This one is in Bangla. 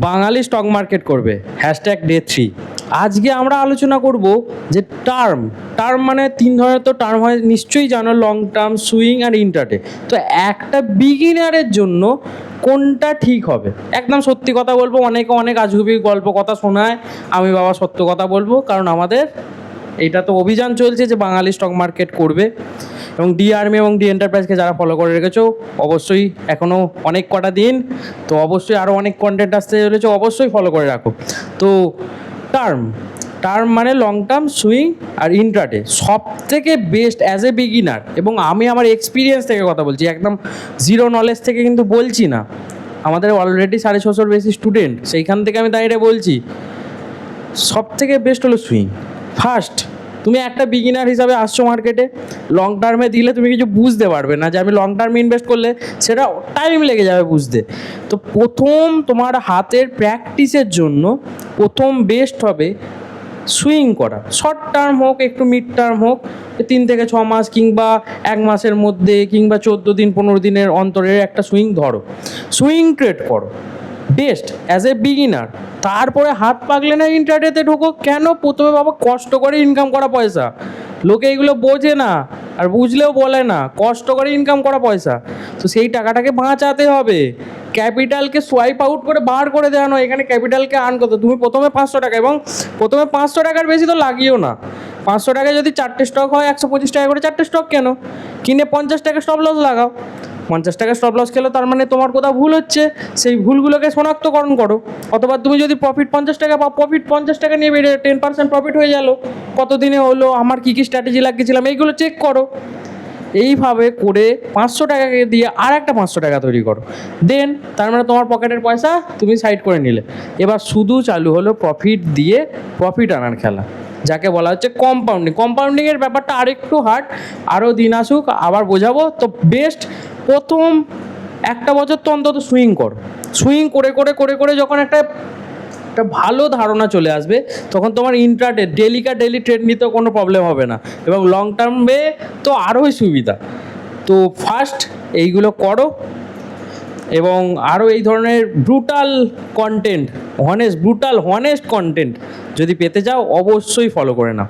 বাঙালি স্টক মার্কেট করবে #Day3। আজকে আমরা আলোচনা করব যে টার্ম মানে 3 ধরনের তো টার্ম হয় নিশ্চয়ই জানো, লং টার্ম, সুইং আর ইন্ট্রাডে। তো একটা বিগিনারের জন্য কোনটা ঠিক হবে? একদম সত্যি কথা বলবো, অনেকে অনেক আজগুবি গল্প কথা শোনায়, আমি বাবা সত্য কথা বলবো, কারণ আমাদের এটা তো অভিযান চলছে যে বাঙালি স্টক মার্কেট করবে। এবং ডি আর্মি এবং ডি এন্টারপ্রাইজকে যারা ফলো করে রেখেছো, অবশ্যই এখনও অনেক কটা দিন, তো অবশ্যই আরও অনেক কন্টেন্ট আসতে চলেছে, অবশ্যই ফলো করে রাখো। তো টার্ম মানে লং টার্ম, সুইং আর ইন্ট্রাডে সব থেকে বেস্ট অ্যাজ এ বিগিনার, এবং আমি আমার এক্সপিরিয়েন্স থেকে কথা বলছি, একদম জিরো নলেজ থেকে কিন্তু বলছি না। আমাদের অলরেডি 650 বেশি স্টুডেন্ট, সেইখান থেকে আমি দাঁড়িয়ে বলছি সব থেকে বেস্ট হলো সুইং। ফার্স্ট, তুমি একটা বিগিনার হিসাবে আসছো মার্কেটে, লং টার্মে দিলে তুমি কিছু বুঝতে পারবে না যে আমি লং টার্মে ইনভেস্ট করলে সেটা টাইম লেগে যাবে বুঝতে। তো প্রথম তোমার হাতের প্র্যাকটিসের জন্য প্রথম বেস্ট হবে সুইং করা। শর্ট টার্ম হোক, একটু মিড টার্ম হোক, 3 থেকে 6 মাস কিংবা 1 মাসের মধ্যে কিংবা 14 দিন 15 দিনের অন্তরে একটা সুইং ধরো, সুইং ট্রেড করো বেস্ট অ্যাজ এ বিগিনার। তারপরে হাত পাকলে না ইন্ট্রাডেতে ঢোকো। কেন? প্রথমে বাবা কষ্ট করে ইনকাম করা পয়সা, লোকে এগুলো বোঝে না, আর বুঝলেও বলে না, কষ্ট করে ইনকাম করা পয়সা, তো সেই টাকাটাকে বাঁচাতে হবে। ক্যাপিটালকে সোয়াইপ আউট করে বার করে দেওয়া নয়, এখানে ক্যাপিটালকে আর্ন করতে। তুমি প্রথমে 500 টাকা, এবং প্রথমে 500 টাকার বেশি তো লাগিও না। 500 টাকায় যদি 4টে স্টক হয়, 125 টাকা করে 4টে স্টক কেন, কিনে 50 টাকা স্টপ লস লাগাও। 50 টাকা স্টপ লস খেলো, তার মানে তোমার কোথাও ভুল হচ্ছে, সেই ভুলগুলোকে শনাক্তকরণ করো। অথবা তুমি যদি প্রফিট 50 টাকা বা প্রফিট 50 টাকা নিয়ে বেরিয়ে 10% প্রফিট হয়ে গেল, কতদিনে হলো, আমার কী কী স্ট্র্যাটেজি লাগিয়েছিলাম, এইগুলো চেক করো। এইভাবে করে 500 টাকাকে দিয়ে আর একটা 500 টাকা তৈরি করো। দেন তার মানে তোমার পকেটের পয়সা তুমি সাইড করে নিলে। এবার শুধু চালু হলো প্রফিট দিয়ে প্রফিট আনার খেলা, যাকে বলা হচ্ছে কম্পাউন্ডিংয়ের ব্যাপারটা আরেকটু হার্ড, আরও দিন আসুক আবার বোঝাবো। তো বেস্ট প্রথম 1 বছর তো অন্তত সুইং করো। সুইং করে করে করে করে যখন একটা ভালো ধারণা চলে আসবে, তখন তোমার ইন্ট্রাডে ডেলি ট্রেড নিতেও কোনো প্রবলেম হবে না, এবং লং টার্মে তো আরোই সুবিধা। তো ফার্স্ট এইগুলো করো, এবং আরও এই ধরনের ব্রুটাল কন্টেন্ট, হনেস্ট কন্টেন্ট যদি পেতে চাও, অবশ্যই ফলো করে নাও।